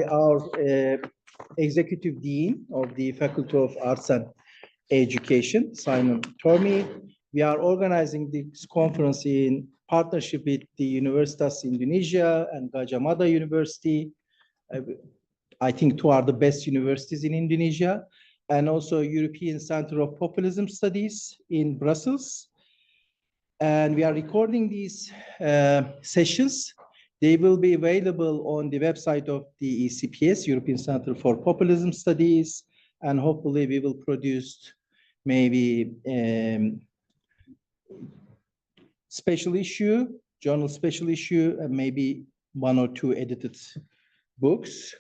our Executive Dean of the Faculty of Arts and Education, Simon Tormey. We are organizing this conference in partnership with the Universitas Indonesia and Gajah Mada University. I think two are the best universities in Indonesia, and also European Center of Populism Studies in Brussels. And we are recording these sessions. They will be available on the website of the ECPS, European Center for Populism Studies, and hopefully we will produce maybe special issue, journal special issue, and maybe one or two edited books.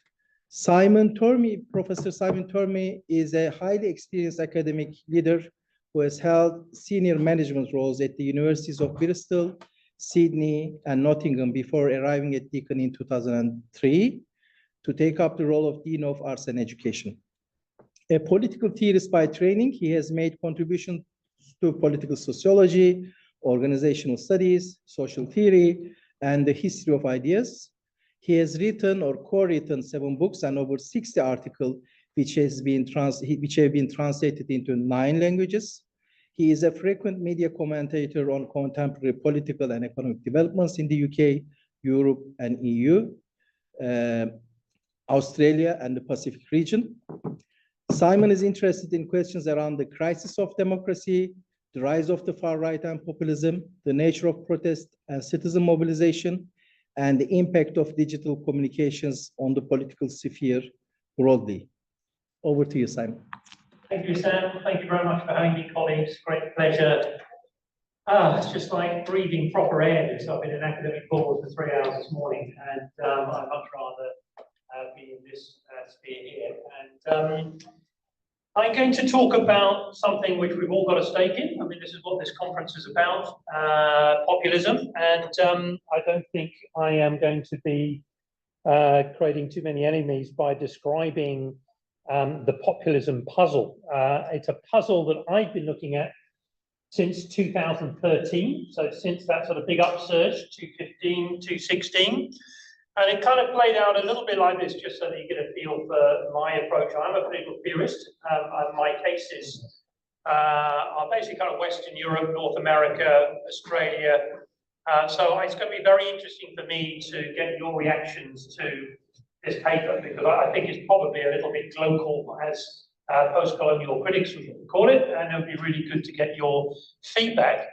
Professor Simon Tormey is a highly experienced academic leader who has held senior management roles at the universities of Bristol, Sydney, and Nottingham before arriving at Deakin in 2003 to take up the role of Dean of Arts and Education. A political theorist by training, he has made contributions to political sociology, organizational studies, social theory, and the history of ideas. He has written or co-written 7 books and over 60 articles, which have been translated into 9 languages. He is a frequent media commentator on contemporary political and economic developments in the UK, Europe, and EU, Australia, and the Pacific region. Simon is interested in questions around the crisis of democracy, the rise of the far right and populism, the nature of protest and citizen mobilization, and the impact of digital communications on the political sphere broadly. Over to you, Simon. Thank you, Sam. Thank you very much for having me, colleagues. Great pleasure. It's just like breathing proper air. So I've been in academic board for 3 hours this morning, and I'd much rather be in this sphere here. And I'm going to talk about something which we've all got a stake in. I mean, this is what this conference is about, populism. And I don't think I am going to be creating too many enemies by describing the populism puzzle. It's a puzzle that I've been looking at since 2013. So since that sort of big upsurge, 2015, 2016. And it kind of played out a little bit like this, just so that you get a feel for my approach. I'm a political theorist. My cases are basically kind of Western Europe, North America, Australia. So it's going to be very interesting for me to get your reactions to this paper, because I think it's probably a little bit global, as post-colonial critics would call it, and it would be really good to get your feedback.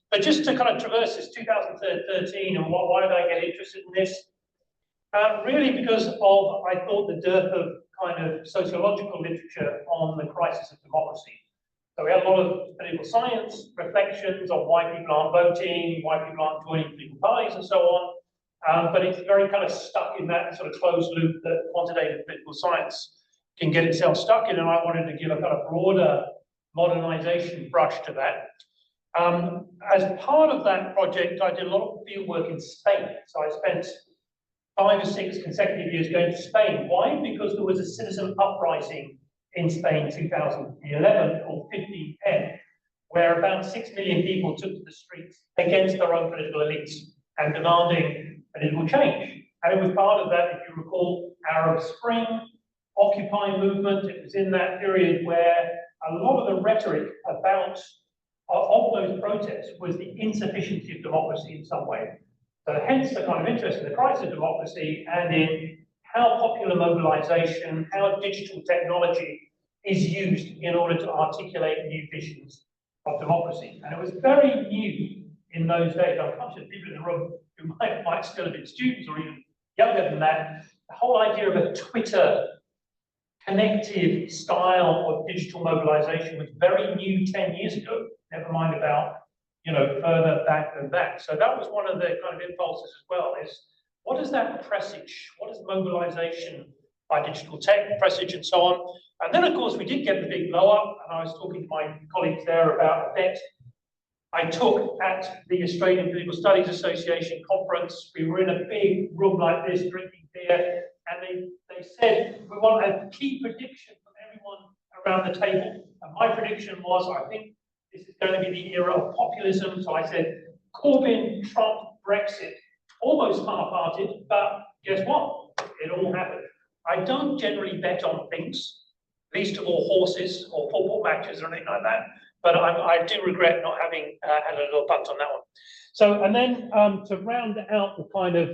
But just to kind of traverse this 2013, and why did I get interested in this? Really because of, I thought, the dearth of kind of sociological literature on the crisis of democracy. So we had a lot of political science reflections on why people aren't voting, why people aren't joining political parties, and so on. But it's very kind of stuck in that sort of closed loop that quantitative political science can get itself stuck in, and I wanted to give a kind of broader modernization brush to that. As part of that project, I did a lot of field work in Spain. So I spent 5 or 6 consecutive years going to Spain. Why? Because there was a citizen uprising in Spain 2011 called 1510, where about 6 million people took to the streets against their own political elites and demanding political change. And it was part of that, if you recall, Arab Spring, Occupy movement. It was in that period where a lot of the rhetoric about of those protests was the insufficiency of democracy in some way. So hence the kind of interest in the crisis of democracy and in how popular mobilization, how digital technology is used in order to articulate new visions of democracy. And it was very new in those days. I'm conscious people in the room who might still have been students or even younger than that. The whole idea of a Twitter connective style of digital mobilization was very new 10 years ago, never mind about further back than that. So that was one of the kind of impulses as well, is what does that presage? What does mobilization by digital tech presage and so on? And then, of course, we did get the big blow up, and I was talking to my colleagues there about a bet I took at the Australian Political Studies Association conference. We were in a big room like this, drinking beer, and they said, we want a key prediction from everyone around the table. And my prediction was, I think this is going to be the era of populism. So I said, Corbyn, Trump, Brexit, almost half-hearted, but guess what? It all happened. I don't generally bet on things, least of all horses or football matches or anything like that. But I do regret not having had a little punt on that one. So, and then to round out the kind of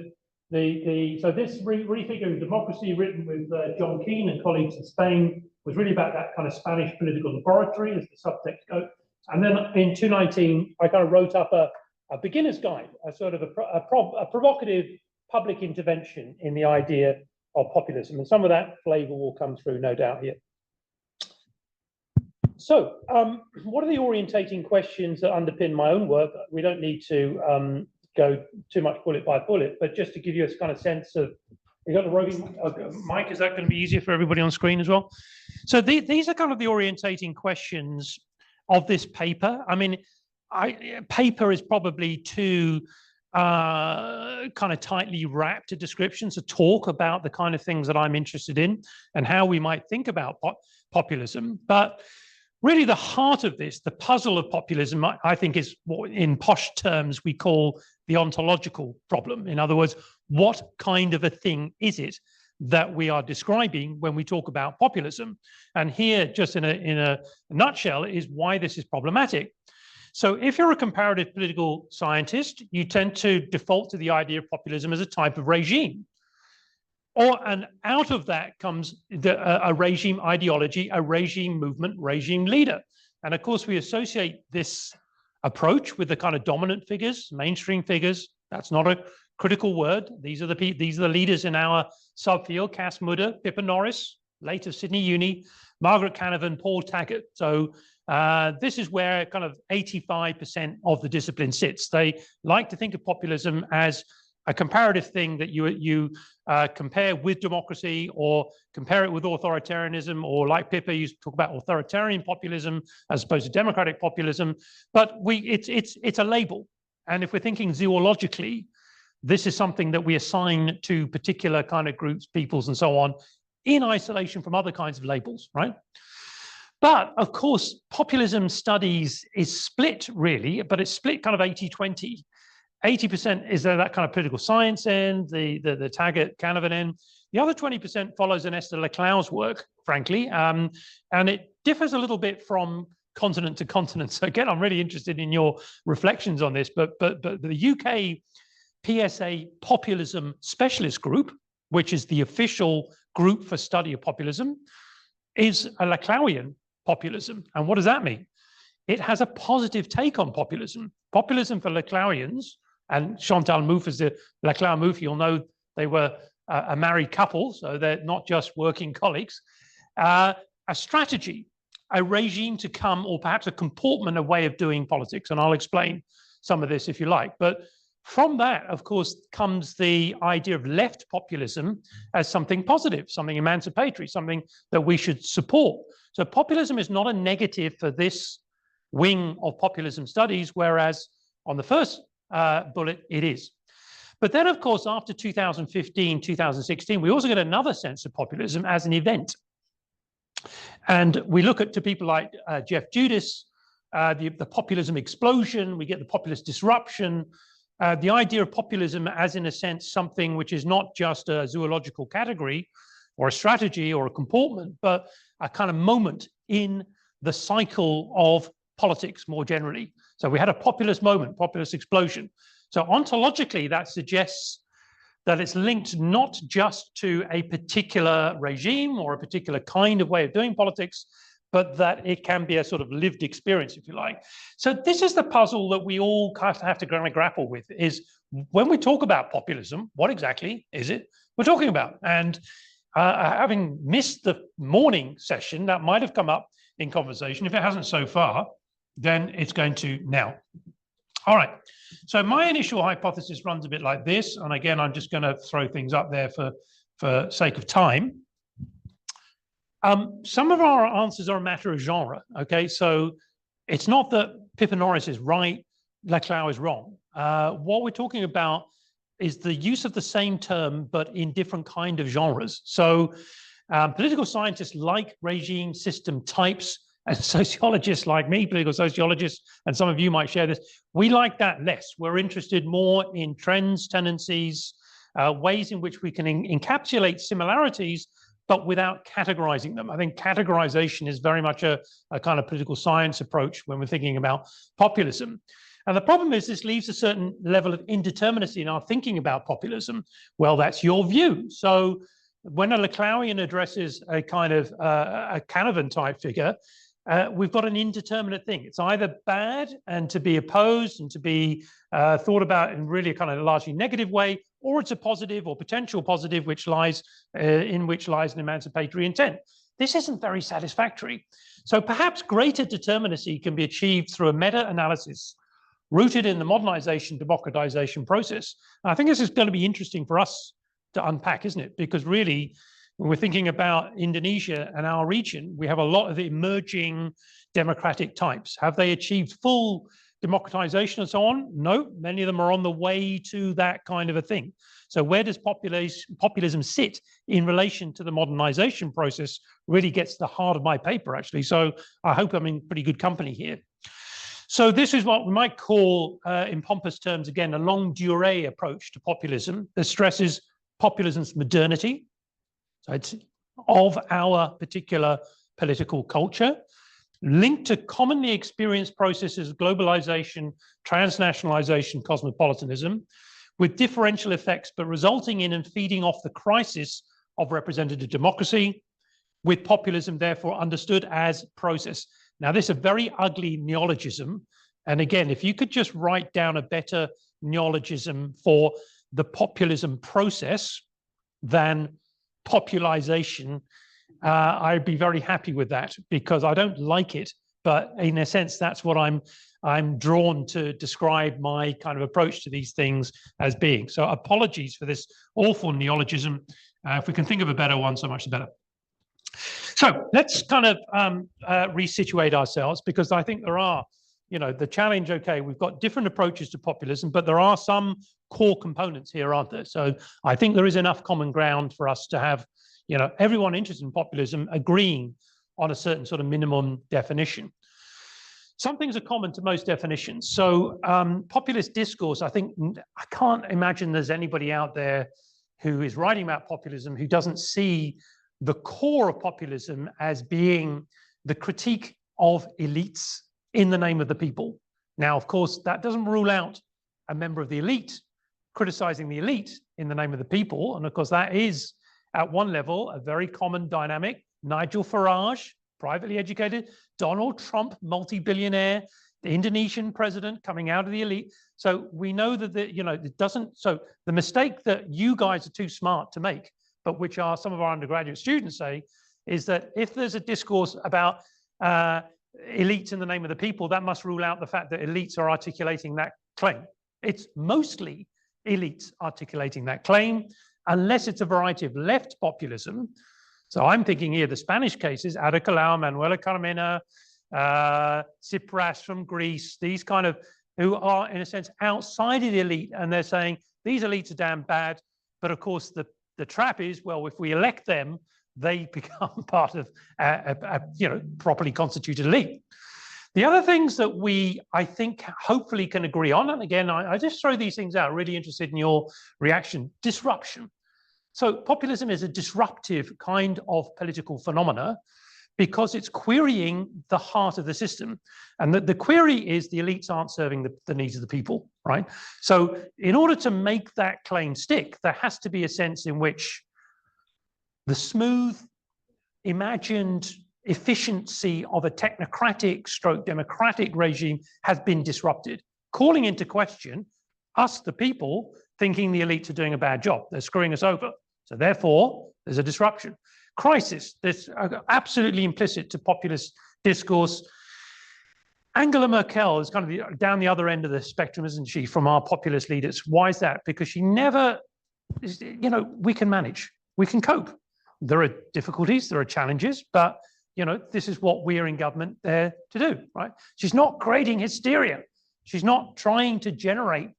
so this Refiguring Democracy, written with John Keane and colleagues in Spain, was really about that kind of Spanish political laboratory as the subtext goes. And then in 2019, I kind of wrote up a beginner's guide, a sort of a provocative public intervention in the idea of populism. And some of that flavor will come through, no doubt, here. So, what are the orientating questions that underpin my own work? We don't need to go too much bullet by bullet, but just to give you a kind of sense of, you got the roving mic, is that going to be easier for everybody on screen as well? So these are kind of the orientating questions of this paper. I mean, paper is probably too kind of tightly wrapped a description to talk about the kind of things that I'm interested in and how we might think about populism. But really the heart of this, the puzzle of populism, I think is what in posh terms we call the ontological problem. In other words, what kind of a thing is it that we are describing when we talk about populism? And here, just in a nutshell, is why this is problematic. So if you're a comparative political scientist, you tend to default to the idea of populism as a type of regime. And out of that comes a regime ideology, a regime movement, regime leader. And of course, we associate this approach with the kind of dominant figures, mainstream figures. That's not a critical word. These are the leaders in our subfield: Cass Mudder, Pippa Norris, late of Sydney Uni, Margaret Canavan, Paul Taggart. So this is where kind of 85% of the discipline sits. They like to think of populism as a comparative thing that you compare with democracy or compare it with authoritarianism, or like Pippa used to talk about authoritarian populism as opposed to democratic populism. But it's a label. And if we're thinking zoologically, this is something that we assign to particular kind of groups, peoples, and so on, in isolation from other kinds of labels, right? But of course, populism studies is split really, but it's split kind of 80-20. 80% is that kind of political science end, the Taggart Canavan end. The other 20% follows an Esther Leclerc's work, frankly, and it differs a little bit from continent to continent. So again, I'm really interested in your reflections on this, but the UK PSA Populism Specialist Group, which is the official group for study of populism, is a Leclercian populism. And what does that mean? It has a positive take on populism. Populism for Leclercians, and Chantal Mouffe is the Leclerc Mouffe, you'll know they were a married couple, so they're not just working colleagues. A strategy, a regime to come, or perhaps a comportment, a way of doing politics. And I'll explain some of this if you like. But from that, of course, comes the idea of left populism as something positive, something emancipatory, something that we should support. So populism is not a negative for this wing of populism studies, whereas on the first bullet, it is. But then, of course, after 2015, 2016, we also get another sense of populism as an event. And we look to people like Jeff Judas, the populism explosion, we get the populist disruption, the idea of populism as, in a sense, something which is not just a zoological category or a strategy or a comportment, but a kind of moment in the cycle of politics more generally. So we had a populist moment, populist explosion. So ontologically, that suggests that it's linked not just to a particular regime or a particular kind of way of doing politics, but that it can be a sort of lived experience, if you like. So this is the puzzle that we all have to kind of grapple with, is when we talk about populism, what exactly is it we're talking about? And having missed the morning session, that might have come up in conversation. If it hasn't so far, then it's going to now. All right, so my initial hypothesis runs a bit like this. And again, I'm just going to throw things up there for sake of time. Some of our answers are a matter of genre, okay? So it's not that Pippa Norris is right, Leclerc is wrong. What we're talking about is the use of the same term, but in different kind of genres. So political scientists like regime system types, and sociologists like me, political sociologists, and some of you might share this, we like that less. We're interested more in trends, tendencies, ways in which we can encapsulate similarities, but without categorizing them. I think categorization is very much a kind of political science approach when we're thinking about populism. And the problem is this leaves a certain level of indeterminacy in our thinking about populism. Well, that's your view. So when a Leclercian addresses a kind of a Canavan type figure, we've got an indeterminate thing. It's either bad and to be opposed and to be thought about in really a kind of largely negative way, or it's a positive or potential positive, which lies an emancipatory intent. This isn't very satisfactory. So perhaps greater determinacy can be achieved through a meta-analysis rooted in the modernization, democratization process. And I think this is going to be interesting for us to unpack, isn't it? Because really, when we're thinking about Indonesia and our region, we have a lot of emerging democratic types. Have they achieved full democratization and so on? No, many of them are on the way to that kind of a thing. So where does populism sit in relation to the modernization process really gets to the heart of my paper, actually. So I hope I'm in pretty good company here. So this is what we might call, in pompous terms, again, a longue durée approach to populism that stresses populism's modernity. So it's of our particular political culture, linked to commonly experienced processes of globalization, transnationalization, cosmopolitanism, with differential effects, but resulting in and feeding off the crisis of representative democracy, with populism therefore understood as process. Now, this is a very ugly neologism. And again, if you could just write down a better neologism for the populism process than popularization, I'd be very happy with that, because I don't like it. But in a sense, that's what I'm drawn to describe my kind of approach to these things as being. So apologies for this awful neologism. If we can think of a better one, so much the better. So let's kind of resituate ourselves, because I think there are, the challenge, okay, we've got different approaches to populism, but there are some core components here, aren't there? So I think there is enough common ground for us to have, everyone interested in populism agreeing on a certain sort of minimum definition. Some things are common to most definitions. So populist discourse, I can't imagine there's anybody out there who is writing about populism who doesn't see the core of populism as being the critique of elites in the name of the people. Now, of course, that doesn't rule out a member of the elite criticizing the elite in the name of the people. And of course, that is at one level a very common dynamic. Nigel Farage, privately educated, Donald Trump, multi-billionaire, the Indonesian president coming out of the elite. So we know that it doesn't. So the mistake that you guys are too smart to make, but which are some of our undergraduate students say, is that if there's a discourse about elites in the name of the people, that must rule out the fact that elites are articulating that claim. It's mostly elites articulating that claim, unless it's a variety of left populism. So I'm thinking here, the Spanish cases, Ada Colau, Manuela Carmena, Tsipras from Greece, these kind of, who are in a sense outside of the elite, and they're saying these elites are damn bad, but of course the trap is, well, if we elect them, they become part of a properly constituted elite. The other things that I think, hopefully can agree on, and again, I just throw these things out, really interested in your reaction, disruption. So populism is a disruptive kind of political phenomena because it's querying the heart of the system. And the query is the elites aren't serving the needs of the people, right? So in order to make that claim stick, there has to be a sense in which the smooth, imagined efficiency of a technocratic stroke democratic regime has been disrupted, calling into question us, the people, thinking the elites are doing a bad job. They're screwing us over. So therefore, there's a disruption. Crisis, that's absolutely implicit to populist discourse. Angela Merkel is kind of down the other end of the spectrum, isn't she, from our populist leaders? Why is that? Because she never, we can manage, we can cope. There are difficulties, there are challenges, but this is what we are in government there to do, right? She's not creating hysteria. She's not trying to generate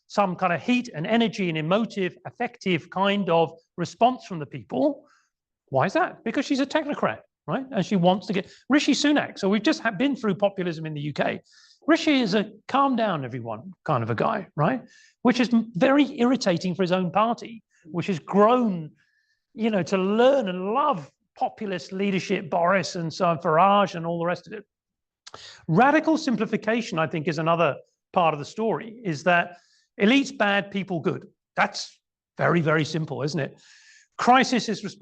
some kind of heat and energy and emotive, affective kind of response from the people. Why is that? Because she's a technocrat, right? And she wants to get Rishi Sunak. So we've just been through populism in the UK. Rishi is a calm down everyone kind of a guy, right? Which is very irritating for his own party, which has grown to learn and love populist leadership, Boris and so on, Farage and all the rest of it. Radical simplification, I think, is another part of the story, is that elites bad, people good. That's very, very simple, isn't it? Crisis is, it's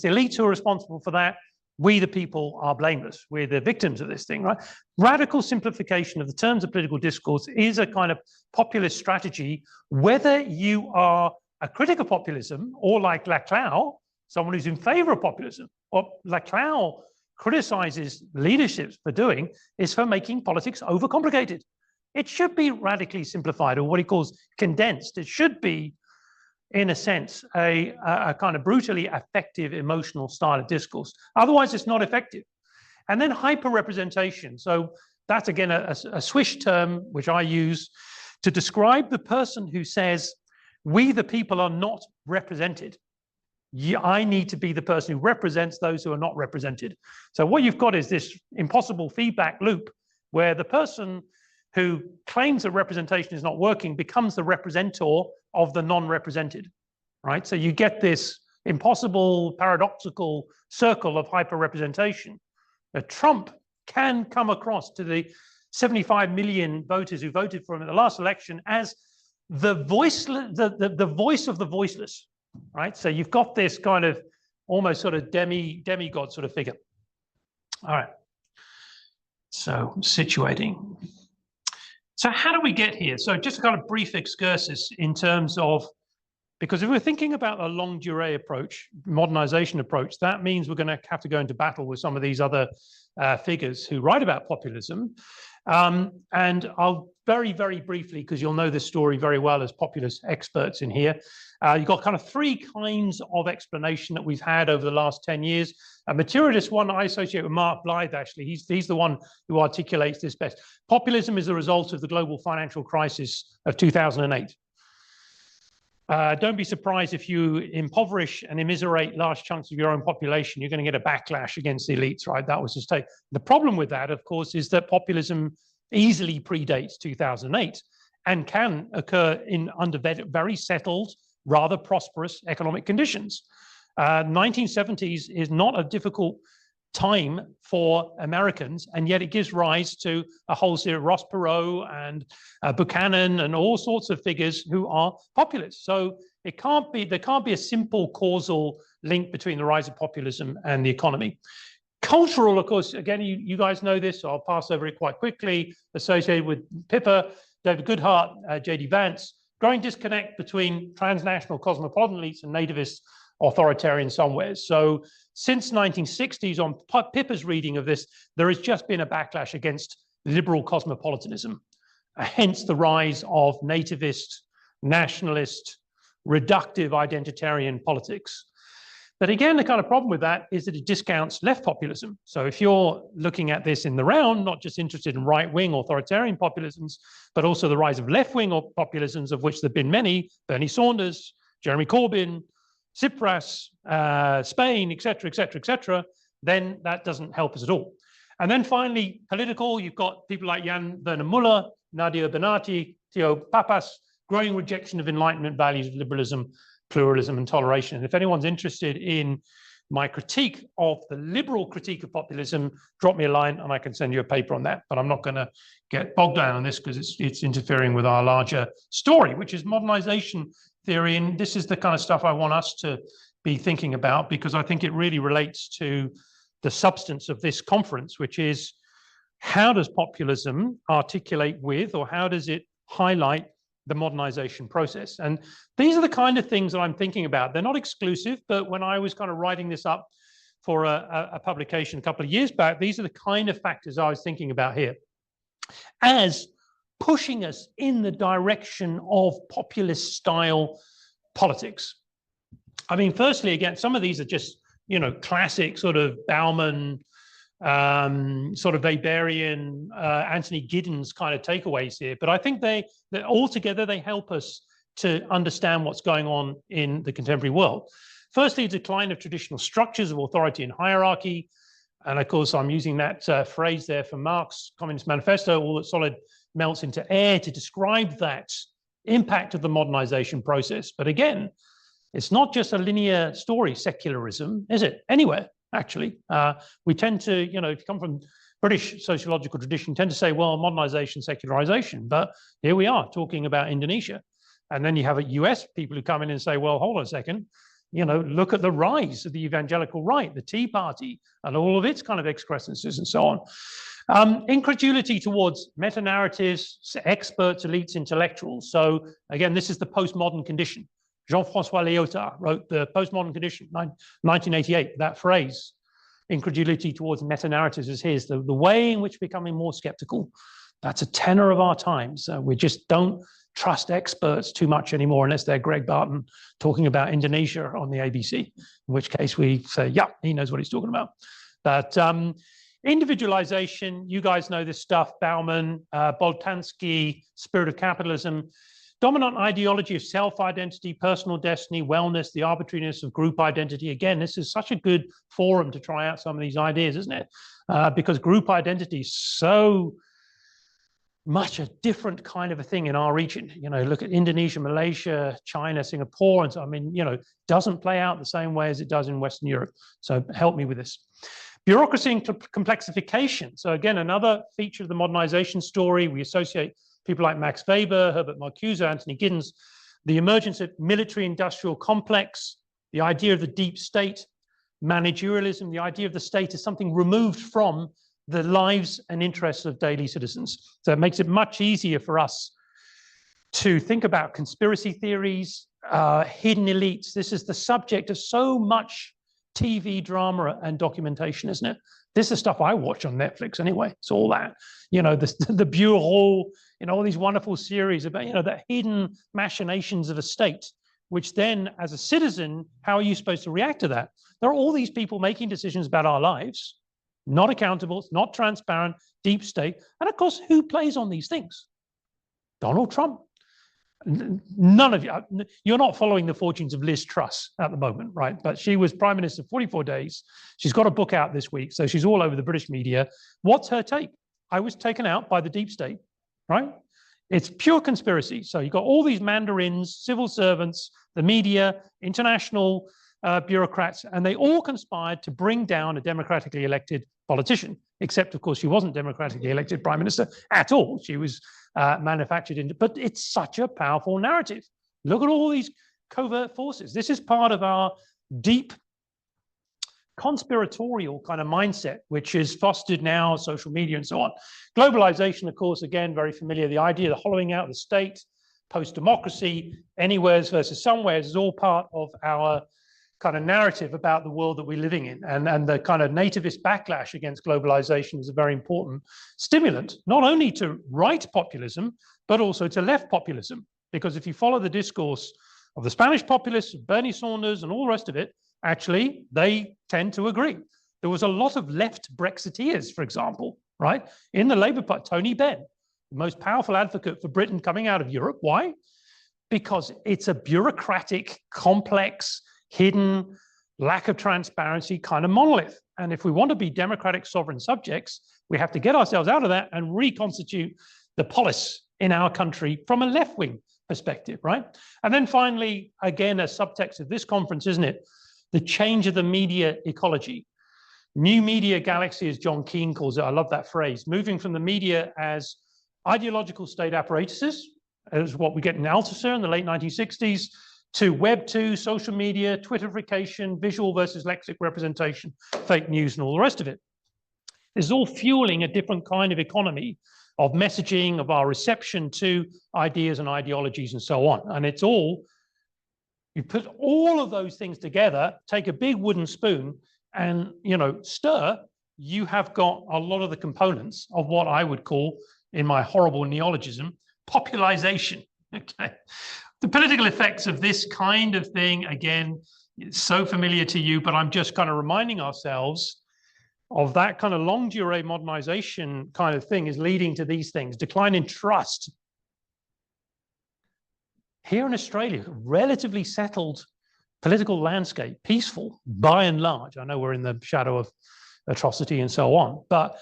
the elites who are responsible for that. We, the people, are blameless. We're the victims of this thing, right? Radical simplification of the terms of political discourse is a kind of populist strategy, whether you are a critic of populism or like Laclau, someone who's in favor of populism. What Laclau criticizes leaderships for doing is for making politics overcomplicated. It should be radically simplified, or what he calls condensed. It should be, in a sense, a kind of brutally affective emotional style of discourse. Otherwise, it's not effective. And then hyper-representation. So that's, again, a Swiss term, which I use to describe the person who says, we, the people, are not represented. I need to be the person who represents those who are not represented. So what you've got is this impossible feedback loop where the person who claims that representation is not working becomes the representor of the non-represented, right? So you get this impossible, paradoxical circle of hyper-representation. Trump can come across to the 75 million voters who voted for him in the last election as the voiceless, the voice of the voiceless, right? So you've got this kind of almost sort of demigod sort of figure. All right. So situating. So how do we get here? So just a kind of brief excursus in terms of, because if we're thinking about a longue durée approach, modernization approach, that means we're going to have to go into battle with some of these other figures who write about populism. And I'll very, very briefly, because you'll know this story very well as populist experts in here, you've got kind of three kinds of explanation that we've had over the last 10 years. A materialist one I associate with Mark Blythe, actually. He's the one who articulates this best. Populism is the result of the global financial crisis of 2008. Don't be surprised if you impoverish and immiserate large chunks of your own population, you're going to get a backlash against the elites, right? That was his take. The problem with that, of course, is that populism easily predates 2008 and can occur under very settled, rather prosperous economic conditions. 1970s is not a difficult time for Americans, and yet it gives rise to a whole series of Ross Perot and Buchanan and all sorts of figures who are populists. So there can't be a simple causal link between the rise of populism and the economy. Cultural, of course, again, you guys know this, so I'll pass over it quite quickly, associated with Pippa, David Goodhart, J.D. Vance, growing disconnect between transnational cosmopolitan elites and nativist authoritarian somewheres. So since 1960s, on Pippa's reading of this, there has just been a backlash against liberal cosmopolitanism, hence the rise of nativist, nationalist, reductive identitarian politics. But again, the kind of problem with that is that it discounts left populism. So if you're looking at this in the round, not just interested in right-wing authoritarian populisms, but also the rise of left-wing populisms, of which there have been many, Bernie Sanders, Jeremy Corbyn, Tsipras, Spain, et cetera, then that doesn't help us at all. And then finally, political, you've got people like Jan Werner Müller, Nadia Benati, Theo Papas, growing rejection of Enlightenment values of liberalism, pluralism, and toleration. And if anyone's interested in my critique of the liberal critique of populism, drop me a line and I can send you a paper on that. But I'm not going to get bogged down on this because it's interfering with our larger story, which is modernization theory. And this is the kind of stuff I want us to be thinking about, because I think it really relates to the substance of this conference, which is how does populism articulate with, or how does it highlight the modernization process? And these are the kind of things that I'm thinking about. They're not exclusive, but when I was kind of writing this up for a publication a couple of years back, these are the kind of factors I was thinking about here as pushing us in the direction of populist style politics. I mean, firstly, again, some of these are just, classic sort of Bauman, sort of Weberian, Anthony Giddens kind of takeaways here. But I think that altogether they help us to understand what's going on in the contemporary world. Firstly, decline of traditional structures of authority and hierarchy. And of course, I'm using that phrase there from Marx' Communist Manifesto, all that solid melts into air, to describe that impact of the modernization process. But again, It's not just a linear story, secularism, is it? Anywhere, actually. We tend to, you know, if you come from British sociological tradition, tend to say, well, modernization, secularization. But here we are talking about Indonesia. And then you have US people who come in and say, well, hold on a second, you know, look at the rise of the evangelical right, the Tea Party, and all of its kind of excrescences and so on. Incredulity towards meta-narratives, experts, elites, intellectuals. So again, this is the postmodern condition. Jean-François Lyotard wrote The Postmodern Condition, 1988, that phrase. Incredulity towards meta-narratives is his, the way in which we're becoming more skeptical. That's a tenor of our times. We just don't trust experts too much anymore unless they're Greg Barton talking about Indonesia on the ABC, in which case we say, yeah, he knows what he's talking about. But individualization, you guys know this stuff, Bauman, Boltanski, Spirit of Capitalism, dominant ideology of self-identity, personal destiny, wellness, the arbitrariness of group identity. Again, this is such a good forum to try out some of these ideas, isn't it? Because group identity is so much a different kind of a thing in our region. You know, look at Indonesia, Malaysia, China, Singapore, and so, I mean, you know, doesn't play out the same way as it does in Western Europe. So help me with this. Bureaucracy and complexification. So again, another feature of the modernization story, we associate people like Max Weber, Herbert Marcuse, Anthony Giddens, the emergence of military-industrial complex, the idea of the deep state, managerialism, the idea of the state as something removed from the lives and interests of daily citizens. So it makes it much easier for us to think about conspiracy theories, hidden elites. This is the subject of so much TV drama and documentation, isn't it? This is stuff I watch on Netflix anyway. It's all that, you know, the Bureau, you know, all these wonderful series about, you know, the hidden machinations of a state, which then as a citizen, how are you supposed to react to that? There are all these people making decisions about our lives, not accountable, it's not transparent, deep state. And of course, who plays on these things? Donald Trump. None of you, you're not following the fortunes of Liz Truss at the moment, right? But she was Prime Minister 44 days. She's got a book out this week, so she's all over the British media. What's her take? I was taken out by the deep state, right? It's pure conspiracy. So you've got all these mandarins, civil servants, the media, international bureaucrats, and they all conspired to bring down a democratically elected politician, except of course she wasn't democratically elected Prime Minister at all. She was manufactured into, but it's such a powerful narrative. Look at all these covert forces. This is part of our deep conspiratorial kind of mindset, which is fostered now, social media and so on. Globalization, of course, again, very familiar. The idea of the hollowing out of the state, post-democracy, anywheres versus somewheres is all part of our kind of narrative about the world that we're living in. And the kind of nativist backlash against globalization is a very important stimulant, not only to right populism, but also to left populism. Because if you follow the discourse of the Spanish populists, Bernie Sanders, and all the rest of it, actually, they tend to agree. There was a lot of left Brexiteers, for example, right? In the Labour Party, Tony Benn, the most powerful advocate for Britain coming out of Europe. Why? Because it's a bureaucratic, complex, hidden, lack of transparency kind of monolith. And if we want to be democratic sovereign subjects, we have to get ourselves out of that and reconstitute the polis in our country from a left-wing perspective, right? And then finally, again, a subtext of this conference, isn't it? The change of the media ecology. New media galaxy, as John Keane calls it, I love that phrase, moving from the media as ideological state apparatuses, as what we get in Althusser in the late 1960s, to Web 2, social media, Twitterification, visual versus lexic representation, fake news, and all the rest of it. This is all fueling a different kind of economy of messaging, of our reception to ideas and ideologies and so on. And it's all, you put all of those things together, take a big wooden spoon and, you know, stir, you have got a lot of the components of what I would call, in my horrible neologism, populization, okay? The political effects of this kind of thing, again, it's so familiar to you, but I'm just kind of reminding ourselves of that kind of longue durée modernization kind of thing is leading to these things. Decline in trust. Here in Australia, relatively settled political landscape, peaceful by and large. I know we're in the shadow of atrocity and so on, but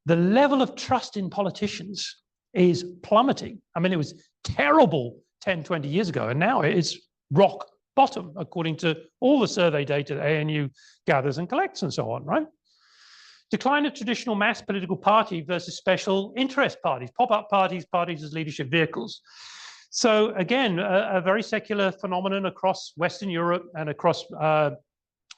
the level of trust in politicians is plummeting. I mean, it was terrible 10, 20 years ago, and now it's rock bottom, according to all the survey data that ANU gathers and collects and so on, right? Decline of traditional mass political party versus special interest parties, pop-up parties, parties as leadership vehicles. So again, a very secular phenomenon across Western Europe and across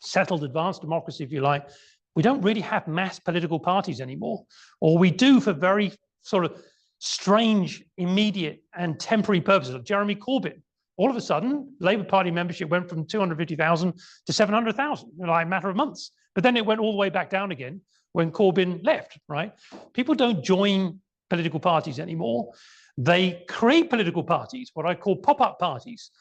settled advanced democracy, if you like. We don't really have mass political parties anymore, or we do for very sort of strange, immediate and temporary purposes. Like Jeremy Corbyn, all of a sudden, Labour Party membership went from 250,000 to 700,000 in like a matter of months. But then it went all the way back down again when Corbyn left, right? People don't join political parties anymore. They create political parties, what I call pop-up parties.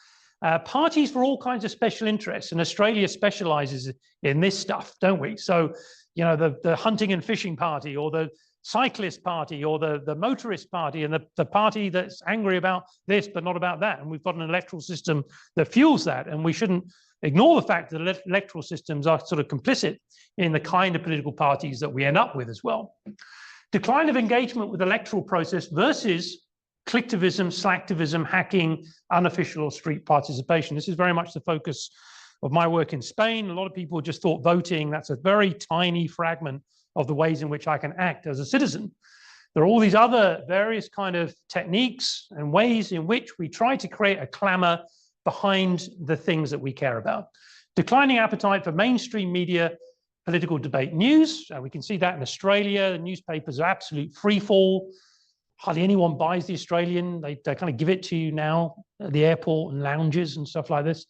Parties for all kinds of special interests, and Australia specializes in this stuff, don't we? So, you know, the hunting and fishing party, or the cyclist party, or the motorist party, and the party that's angry about this but not about that. And we've got an electoral system that fuels that, and we shouldn't ignore the fact that electoral systems are sort of complicit in the kind of political parties that we end up with as well. Decline of engagement with the electoral process versus clicktivism, slacktivism, hacking, unofficial or street participation. This is very much the focus of my work in Spain. A lot of people just thought voting, that's a very tiny fragment of the ways in which I can act as a citizen. There are all these other various kind of techniques and ways in which we try to create a clamor behind the things that we care about. Declining appetite for mainstream media, political debate news. We can see that in Australia. The newspapers are absolute free fall. Hardly anyone buys the Australian. They kind of give it to you now at the airport and lounges and stuff like this.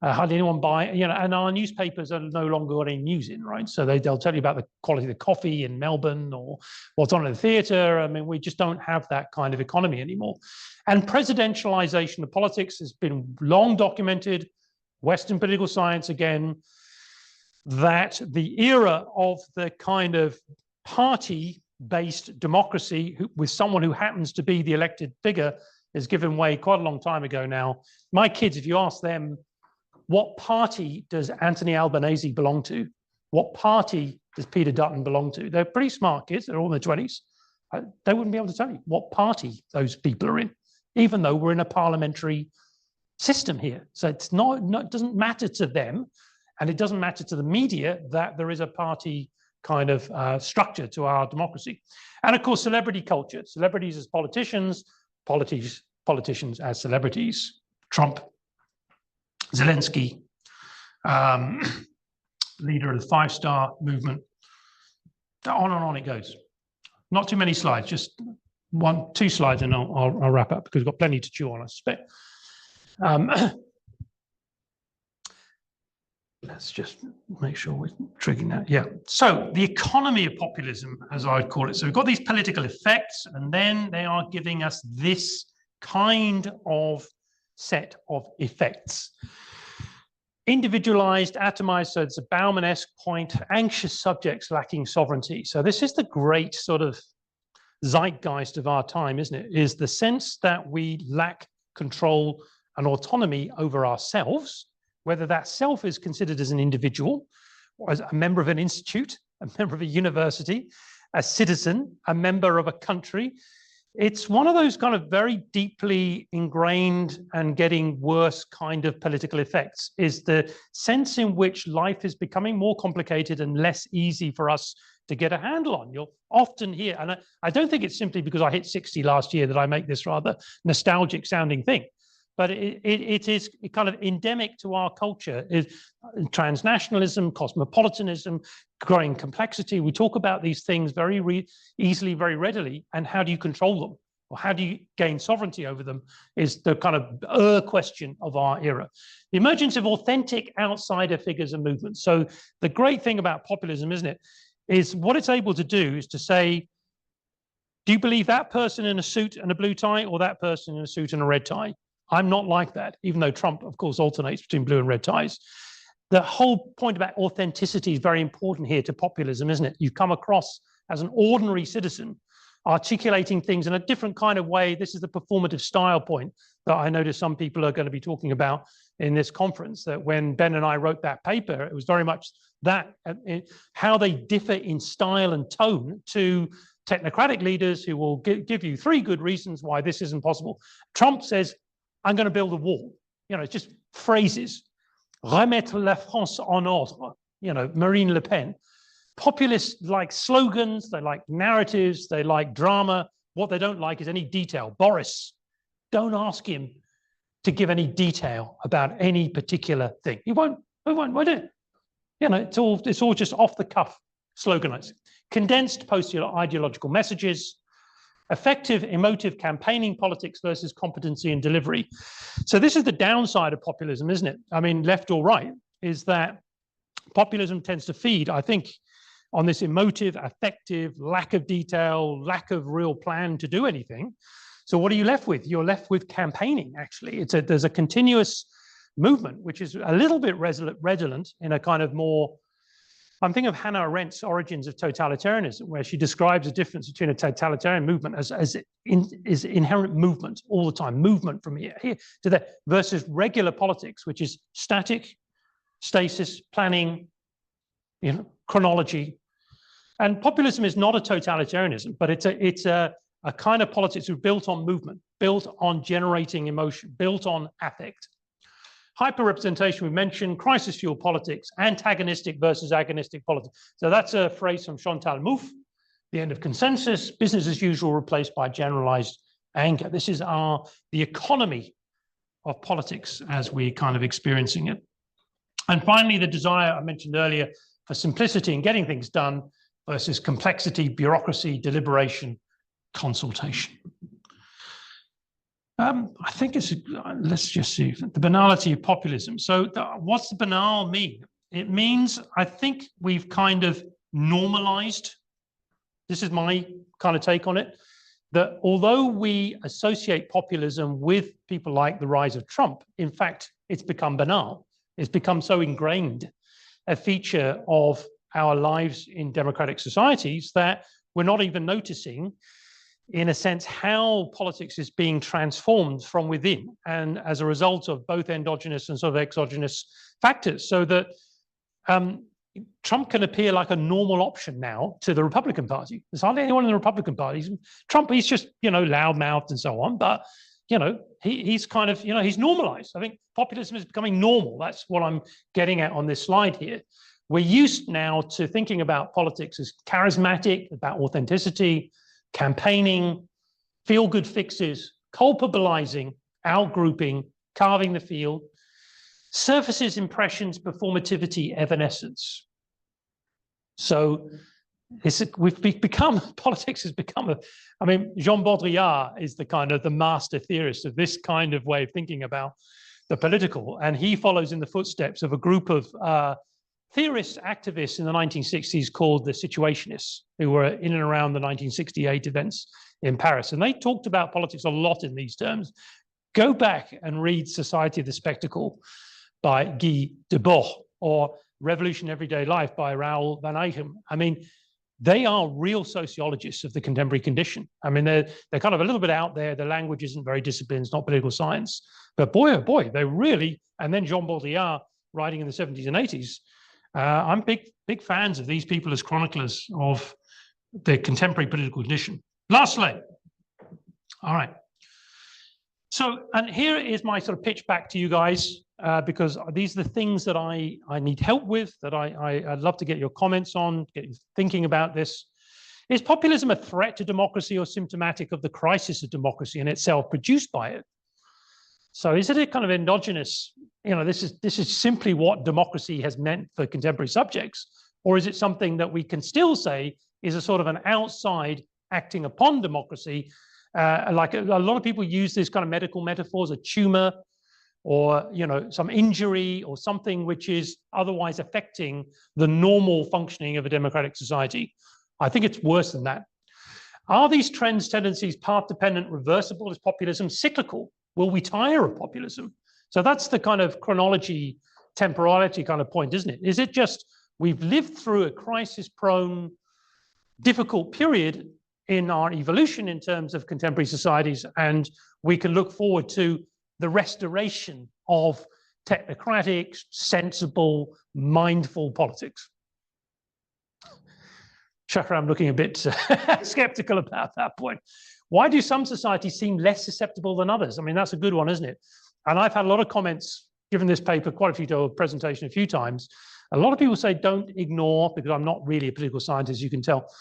Hardly anyone buy, you know, and our newspapers are no longer got any news in, right? So they'll tell you about the quality of the coffee in Melbourne or what's on in the theatre. I mean, we just don't have that kind of economy anymore. And presidentialization of politics has been long documented, Western political science again, that the era of the kind of party-based democracy with someone who happens to be the elected figure has given way quite a long time ago now. My kids, if you ask them, what party does Anthony Albanese belong to? What party does Peter Dutton belong to? They're pretty smart kids. They're all in their 20s. They wouldn't be able to tell you what party those people are in, even though we're in a parliamentary system here. So it's it doesn't matter to them, and it doesn't matter to the media that there is a party kind of structure to our democracy. And of course, celebrity culture. Celebrities as politicians, politicians as celebrities. Trump, Zelensky, leader of the 5-star movement. On and on it goes. Not too many slides, just 2 slides, and I'll wrap up because we've got plenty to chew on, I suspect. Let's just make sure we're triggering that. Yeah. So the economy of populism, as I would call it. So we've got these political effects, and then they are giving us this kind of set of effects. Individualized, atomized, so it's a Bauman-esque point, anxious subjects lacking sovereignty. So this is the great sort of zeitgeist of our time, isn't it? Is the sense that we lack control and autonomy over ourselves, whether that self is considered as an individual, or as a member of an institute, a member of a university, a citizen, a member of a country. It's one of those kind of very deeply ingrained and getting worse kind of political effects, is the sense in which life is becoming more complicated and less easy for us to get a handle on. You'll often hear, and I don't think it's simply because I hit 60 last year that I make this rather nostalgic sounding thing, but it is kind of endemic to our culture, is transnationalism, cosmopolitanism, growing complexity. We talk about these things very easily, very readily, and how do you control them? Or how do you gain sovereignty over them is the kind of question of our era. The emergence of authentic outsider figures and movements. So the great thing about populism, isn't it, is what it's able to do is to say, do you believe that person in a suit and a blue tie or that person in a suit and a red tie? I'm not like that, even though Trump, of course, alternates between blue and red ties. The whole point about authenticity is very important here to populism, isn't it? You come across as an ordinary citizen, articulating things in a different kind of way. This is the performative style point that I notice some people are going to be talking about in this conference, that when Ben and I wrote that paper, it was very much that, how they differ in style and tone to technocratic leaders who will give you 3 good reasons why this isn't possible. Trump says, I'm going to build a wall. You know, it's just phrases. Remettre la France en ordre, you know, Marine Le Pen. Populists like slogans, they like narratives, they like drama. What they don't like is any detail. Boris, don't ask him to give any detail about any particular thing. He won't do it. You know, it's all just off the cuff sloganizing. Condensed post-ideological messages, effective emotive campaigning politics versus competency and delivery. So this is the downside of populism, isn't it? I mean, left or right, is that populism tends to feed, I think, on this emotive, affective, lack of detail, lack of real plan to do anything. So what are you left with? You're left with campaigning, actually. There's a continuous movement, which is a little bit redolent in a kind of more, I'm thinking of Hannah Arendt's Origins of Totalitarianism, where she describes the difference between a totalitarian movement as inherent movement all the time, movement from here to there, versus regular politics, which is static, stasis, planning, you know, chronology. And populism is not a totalitarianism, but it's a kind of politics built on movement, built on generating emotion, built on affect. Hyper-representation, we mentioned, crisis fuel politics, antagonistic versus agonistic politics. So that's a phrase from Chantal Mouffe, the end of consensus, business as usual replaced by generalized anger. This is the economy of politics as we're kind of experiencing it. And finally, the desire I mentioned earlier for simplicity in getting things done versus complexity, bureaucracy, deliberation, consultation. I think let's just see, the banality of populism. So what's the banal mean? It means, I think we've kind of normalized, this is my kind of take on it, that although we associate populism with people like the rise of Trump, in fact, it's become banal. It's become so ingrained a feature of our lives in democratic societies that we're not even noticing, in a sense, how politics is being transformed from within, and as a result of both endogenous and sort of exogenous factors, so that Trump can appear like a normal option now to the Republican Party. There's hardly anyone in the Republican Party. Trump, he's just, you know, loudmouthed and so on, but, you know, he's kind of, you know, he's normalized. I think populism is becoming normal. That's what I'm getting at on this slide here. We're used now to thinking about politics as charismatic, about authenticity, campaigning, feel-good fixes, culpabilizing, outgrouping, carving the field, surfaces, impressions, performativity, evanescence. So politics has become I mean, Jean Baudrillard is the master theorist of this kind of way of thinking about the political, and he follows in the footsteps of a group of theorists, activists in the 1960s called the Situationists, who were in and around the 1968 events in Paris. And they talked about politics a lot in these terms. Go back and read Society of the Spectacle by Guy Debord, or Revolution in Everyday Life by Raoul van Eyck. I mean, they are real sociologists of the contemporary condition. I mean, they're kind of a little bit out there. The language isn't very disciplined, it's not political science. But boy, oh boy, they really, and then Jean Baudrillard writing in the 70s and 80s, I'm big fans of these people as chroniclers of the contemporary political condition. Last slide. All right. So, and here is my sort of pitch back to you guys, because these are the things that I need help with, that I'd love to get your comments on, get you thinking about this. Is populism a threat to democracy or symptomatic of the crisis of democracy in itself produced by it? So is it a kind of endogenous, you know, this is simply what democracy has meant for contemporary subjects, or is it something that we can still say is a sort of an outside acting upon democracy? Like a lot of people use this kind of medical metaphors, a tumor, or, you know, some injury or something which is otherwise affecting the normal functioning of a democratic society. I think it's worse than that. Are these trends, tendencies, path-dependent, reversible? Is populism cyclical? Will we tire of populism? So that's the kind of chronology, temporality kind of point, isn't it? Is it just we've lived through a crisis-prone, difficult period in our evolution in terms of contemporary societies, and we can look forward to the restoration of technocratic, sensible, mindful politics? Shakra, I'm looking a bit skeptical about that point. Why do some societies seem less susceptible than others? I mean, that's a good one, isn't it? And I've had a lot of comments, given this paper, quite a few presentation a few times. A lot of people say don't ignore, because I'm not really a political scientist, you can tell,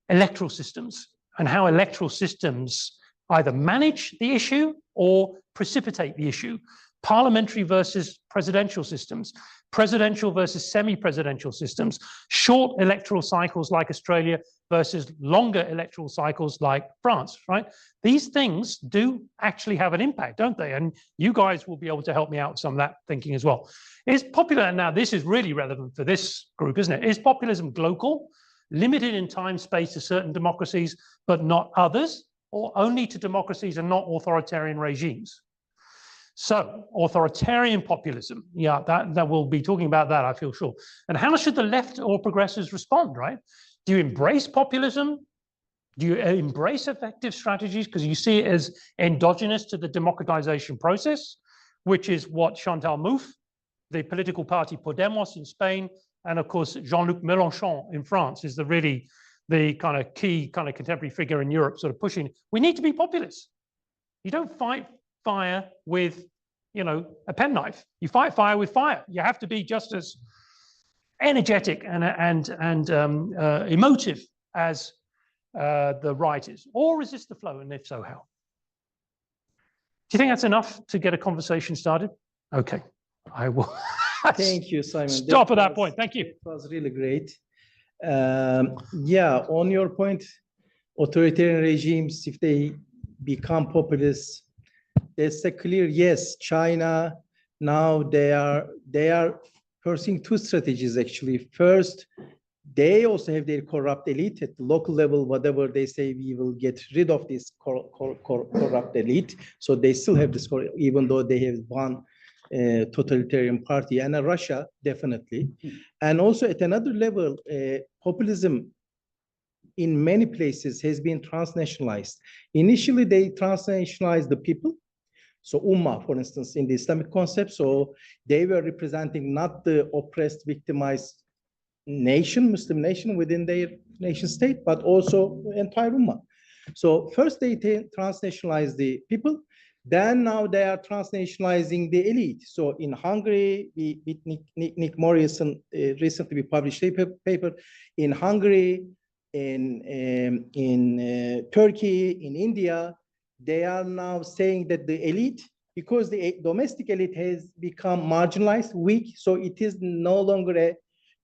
electoral systems and how electoral systems either manage the issue or precipitate the issue. Parliamentary versus presidential systems, presidential versus semi-presidential systems, short electoral cycles like Australia versus longer electoral cycles like France, right? These things do actually have an impact, don't they? And you guys will be able to help me out with some of that thinking as well. Is popular, now this is really relevant for this group, isn't it? Is populism global, limited in time, space to certain democracies, but not others, or only to democracies and not authoritarian regimes? So authoritarian populism, yeah, that we'll be talking about that, I feel sure. And how should the left or progressives respond, right? Do you embrace populism? Do you embrace effective strategies? Because you see it as endogenous to the democratization process, which is what Chantal Mouffe, the political party Podemos in Spain, and of course, Jean-Luc Mélenchon in France is the kind of key kind of contemporary figure in Europe sort of pushing. We need to be populist. You don't fight fire with, you know, a penknife. You fight fire with fire. You have to be just as energetic and emotive as the right is, or resist the flow, and if so, how? Do you think that's enough to get a conversation started? Okay, I will. Thank you, Simon. Stop at that point. Thank you. It was really great. Yeah, on your point, authoritarian regimes, if they become populist, there's a clear yes. China now they are pursuing two strategies actually. First, they also have their corrupt elite at the local level. Whatever they say, we will get rid of this corrupt elite. So they still have this, even though they have one totalitarian party, and Russia definitely. And also at another level, populism in many places has been transnationalized. Initially, they transnationalized the people. So Ummah, for instance, in the Islamic concept, so they were representing not the oppressed, victimized nation, Muslim nation within their nation state, but also the entire Ummah. So first they transnationalized the people, then now they are transnationalizing the elite. So in Hungary, with Nick Morrison, recently we published a paper in Hungary, in Turkey, in India, they are now saying that the elite, because the domestic elite has become marginalized, weak, so it is no longer a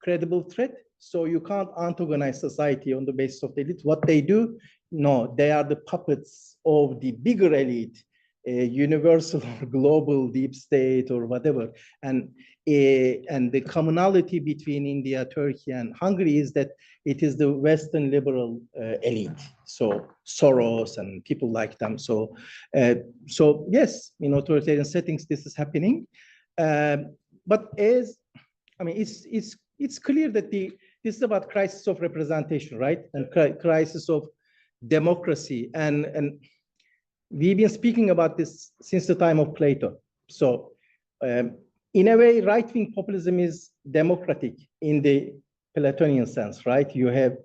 credible threat. So you can't antagonize society on the basis of the elite. What they do, no, they are the puppets of the bigger elite, universal or global deep state or whatever. And the commonality between India, Turkey, and Hungary is that it is the Western liberal elite. So Soros and people like them. So yes, in authoritarian settings, this is happening. But it's clear that this is about crisis of representation, right? And crisis of democracy. And we've been speaking about this since the time of Plato. So in a way, right-wing populism is democratic in the Platonian sense, right? You have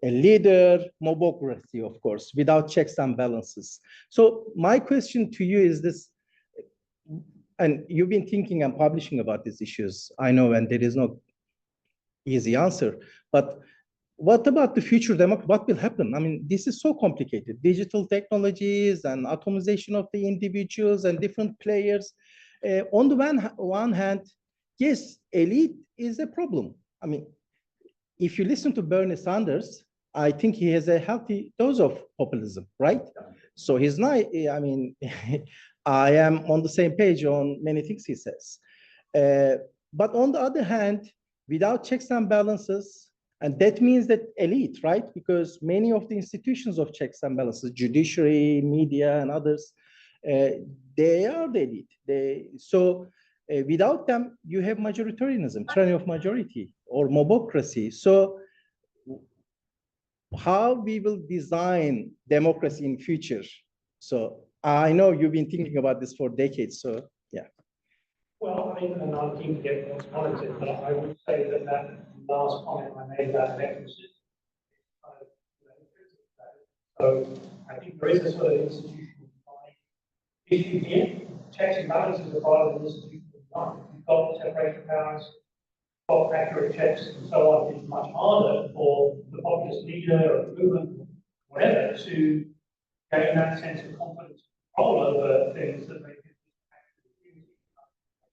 a leader, mobocracy, of course, without checks and balances. So my question to you is this, and you've been thinking and publishing about these issues, I know, and there is no easy answer, but what about the future democracy? What will happen? I mean, this is so complicated. Digital technologies and atomization of the individuals and different players. On the one hand, yes, elite is a problem. I mean, if you listen to Bernie Sanders, I think he has a healthy dose of populism, right? So he's not, I mean, I am on the same page on many things he says. But on the other hand, without checks and balances, and that means that elite, right? Because many of the institutions of checks and balances, judiciary, media, and others, they are the elite. So without them, you have majoritarianism, tyranny of majority, or mobocracy. So how we will design democracy in future? So I know you've been thinking about this for decades. So yeah. Well, I mean, and I'm keen to get what's positive, but I would say that last comment I made about electoral system. So I think there is a sort of institutional Here, checks and balances are part of the institutional design. You've got the separation of powers, got accurate checks, and so on. It's much harder for the populist leader or movement, whatever, to gain that sense of confidence and control over things that make it.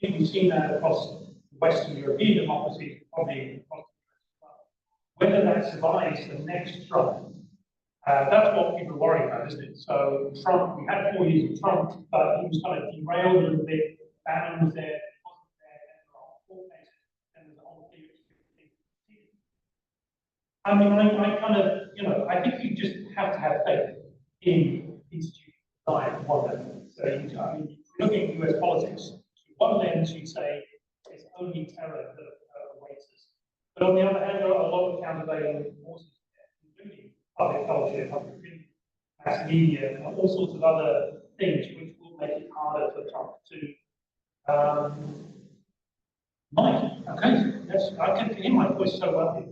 I think we've seen that across Western European democracies, probably across the US as well. Whether that survives the next Trump, that's what people are worried about, isn't it? So Trump, we had 4 years of Trump, but he was kind of derailed a little bit. Bannon was there, wasn't there, and there were all cases, and there's a whole theory. I mean, I kind of, you know, I think you just have to have faith in institutional design, one level. So, I mean, looking at US politics, through one lens, you'd say it's only terror that awaits us. But on the other hand, there are a lot of countervailing forces, including public culture, public opinion, mass media, and all sorts of other things which will make it harder for Trump to mind. Okay, yes, I can hear my voice so well.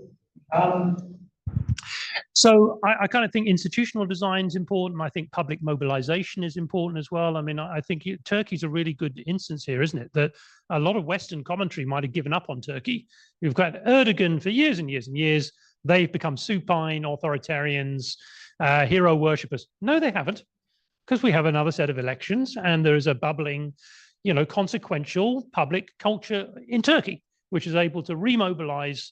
So I kind of think institutional design is important. I think public mobilization is important as well. I mean, I think Turkey's a really good instance here, isn't it? That a lot of Western commentary might have given up on Turkey. We've got Erdogan for years and years and years. They've become supine, authoritarians, hero worshippers. No, they haven't, because we have another set of elections and there is a bubbling, you know, consequential public culture in Turkey, which is able to remobilize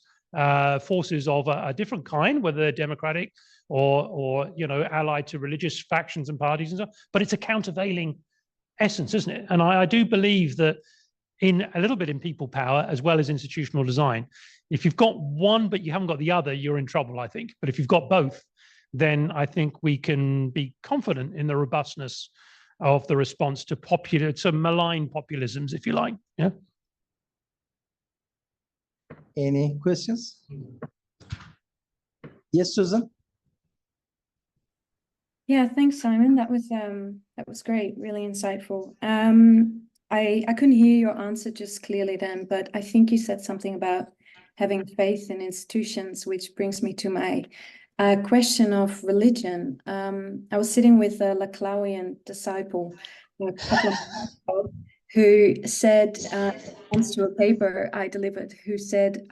forces of a different kind, whether they're democratic or you know, allied to religious factions and parties and so on. But it's a countervailing essence, isn't it? And I do believe that in a little bit in people power as well as institutional design, if you've got one but you haven't got the other, you're in trouble, I think. But if you've got both, then I think we can be confident in the robustness of the response to malign populisms, if you like. Yeah. Any questions? Yes, Susan? Yeah, thanks, Simon. That was great, really insightful. I couldn't hear your answer just clearly then, but I think you said something about having faith in institutions, which brings me to my question of religion. I was sitting with a Laclauian disciple a couple of months ago, who said, answer to a paper I delivered, who said,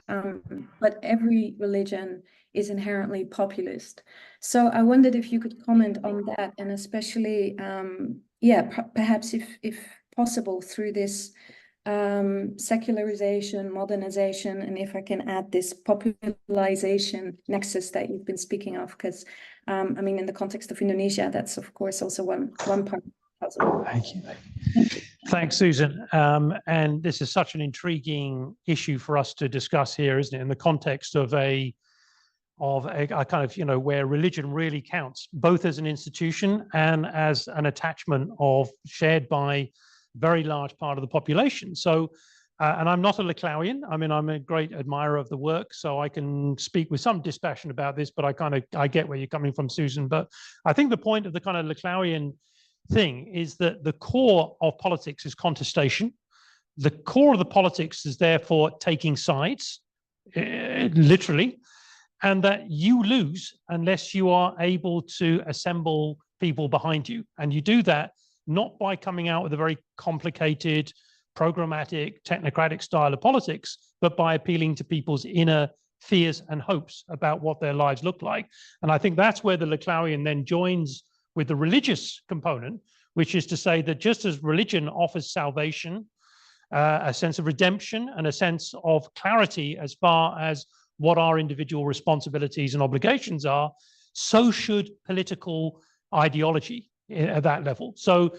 but every religion is inherently populist. So I wondered if you could comment on that, and especially, perhaps if possible, through this secularization, modernization, and if I can add this popularization nexus that you've been speaking of, because I mean, in the context of Indonesia, that's of course also one part. Thank you. Thanks, Susan. And this is such an intriguing issue for us to discuss here, isn't it? In the context of a kind of, you know, where religion really counts, both as an institution and as an attachment shared by a very large part of the population. So, and I'm not a Laclauian. I mean, I'm a great admirer of the work, so I can speak with some dispassion about this, but I get where you're coming from, Susan. But I think the point of the kind of Laclauian thing is that the core of politics is contestation. The core of the politics is therefore taking sides, literally, and that you lose unless you are able to assemble people behind you. And you do that not by coming out with a very complicated, programmatic, technocratic style of politics, but by appealing to people's inner fears and hopes about what their lives look like. And I think that's where the Laclauian then joins with the religious component, which is to say that just as religion offers salvation, a sense of redemption and a sense of clarity as far as what our individual responsibilities and obligations are, so should political ideology at that level. So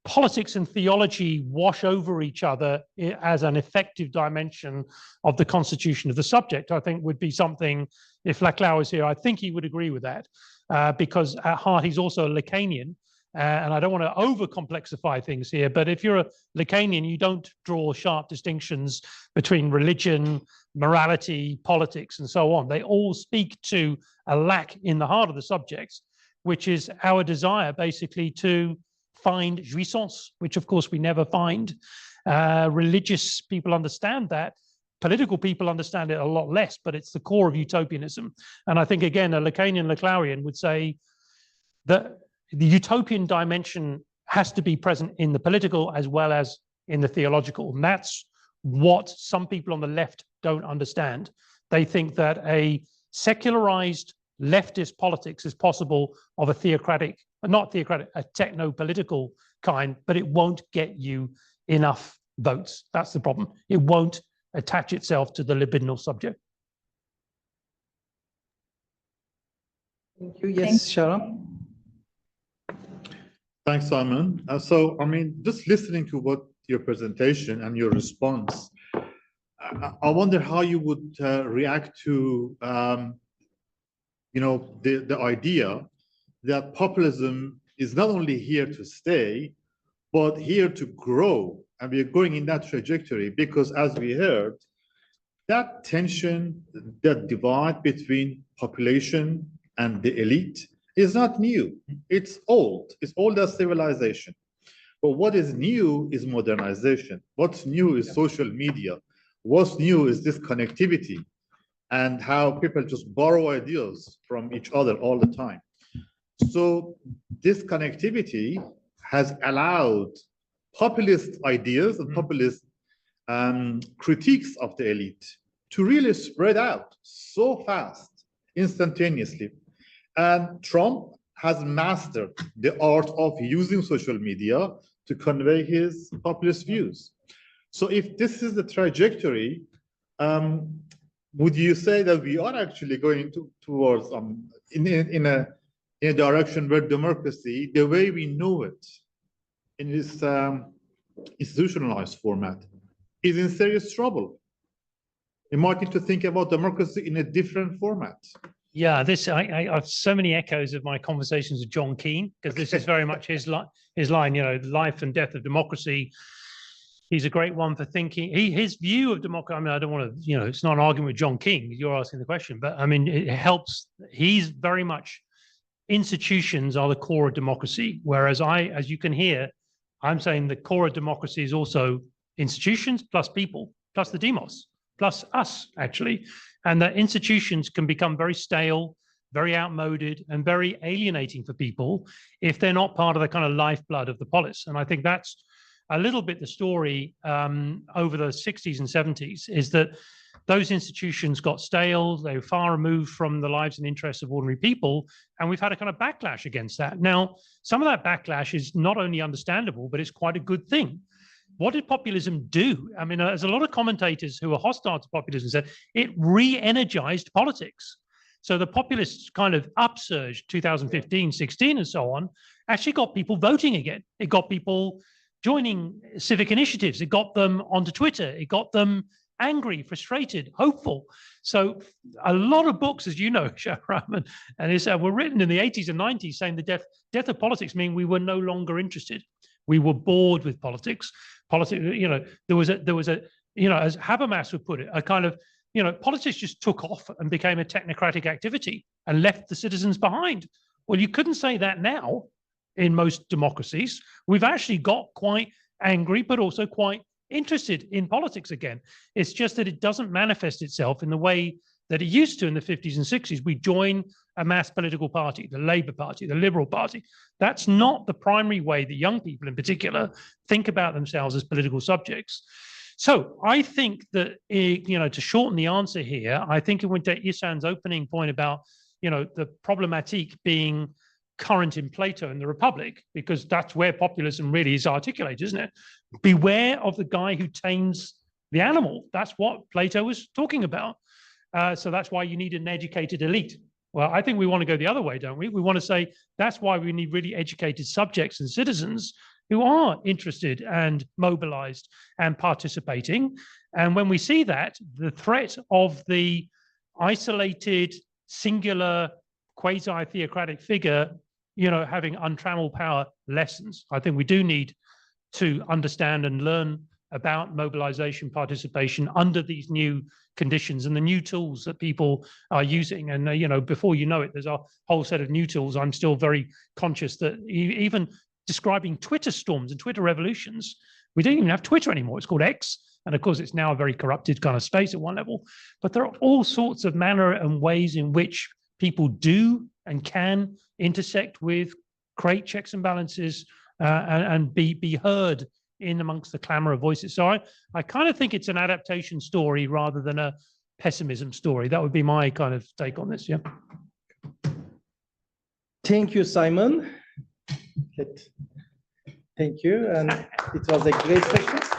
politics and theology wash over each other as an effective dimension of the constitution of the subject, I think would be something, if Laclau is here, I think he would agree with that. Because at heart, he's also a Lacanian. And I don't want to over-complexify things here, but if you're a Lacanian, you don't draw sharp distinctions between religion, morality, politics, and so on. They all speak to a lack in the heart of the subject, which is our desire, basically, to find jouissance, which, of course, we never find. Religious people understand that. Political people understand it a lot less, but it's the core of utopianism. And I think, again, a Lacanian Laclauian would say that the utopian dimension has to be present in the political as well as in the theological. And that's what some people on the left don't understand. They think that a secularized leftist politics is possible of a theocratic, not theocratic, a techno-political kind, but it won't get you enough votes. That's the problem. It won't attach itself to the libidinal subject. Thank you. Yes, Sharon. Thanks, Simon. So, I mean, just listening to what your presentation and your response, I wonder how you would react to, you know, the idea that populism is not only here to stay, but here to grow. And we are going in that trajectory because, as we heard, that tension, that divide between population and the elite is not new. It's old. It's old as civilization. But what is new is modernization. What's new is social media. What's new is this connectivity and how people just borrow ideas from each other all the time. So this connectivity has allowed populist ideas and populist critiques of the elite to really spread out so fast, instantaneously. And Trump has mastered the art of using social media to convey his populist views. So if this is the trajectory, would you say that we are actually going towards in a direction where democracy, the way we know it, in this institutionalized format, is in serious trouble? We might need to think about democracy in a different format. Yeah, I have so many echoes of my conversations with John Keane, because this is very much his line, you know, life and death of democracy. He's a great one for thinking. His view of democracy, I mean, I don't want to, you know, it's not an argument with John Keane, you're asking the question, but I mean, it helps. He's very much, institutions are the core of democracy, whereas as you can hear, I'm saying the core of democracy is also institutions plus people, plus the demos, plus us, actually. And that institutions can become very stale, very outmoded, and very alienating for people if they're not part of the kind of lifeblood of the polis. And I think that's a little bit the story over the 60s and 70s, is that those institutions got stale, they were far removed from the lives and interests of ordinary people, and we've had a kind of backlash against that. Now, some of that backlash is not only understandable, but it's quite a good thing. What did populism do? I mean, there's a lot of commentators who are hostile to populism said it re-energized politics. So the populists kind of upsurge 2015, 16, and so on, actually got people voting again. It got people joining civic initiatives. It got them onto Twitter. It got them angry, frustrated, hopeful. So a lot of books, as you know, Shahram, and were written in the 80s and 90s saying the death of politics mean we were no longer interested. We were bored with politics. Politics, you know, there was a, you know, as Habermas would put it, a kind of, you know, politics just took off and became a technocratic activity and left the citizens behind. Well, you couldn't say that now in most democracies. We've actually got quite angry, but also quite interested in politics again. It's just that it doesn't manifest itself in the way that it used to in the 50s and 60s. We join a mass political party, the Labour Party, the Liberal Party. That's not the primary way that young people in particular think about themselves as political subjects. So I think that, you know, to shorten the answer here, I think it went to Ihsan's opening point about, you know, the problematique being current in Plato and the Republic, because that's where populism really is articulated, isn't it? Beware of the guy who tames the animal. That's what Plato was talking about. So that's why you need an educated elite. Well, I think we want to go the other way, don't we? We want to say that's why we need really educated subjects and citizens who are interested and mobilized and participating. And when we see that, the threat of the isolated, singular, quasi-theocratic figure, you know, having untrammeled power lessens. I think we do need to understand and learn about mobilization, participation under these new conditions and the new tools that people are using. And, you know, before you know it, there's a whole set of new tools. I'm still very conscious that even describing Twitter storms and Twitter revolutions, we don't even have Twitter anymore. It's called X. And of course, it's now a very corrupted kind of space at one level. But there are all sorts of manner and ways in which people do and can intersect with, create checks and balances, and be heard in amongst the clamor of voices. So I kind of think it's an adaptation story rather than a pessimism story. That would be my kind of take on this. Yeah. Thank you, Simon. Thank you, and it was a great session.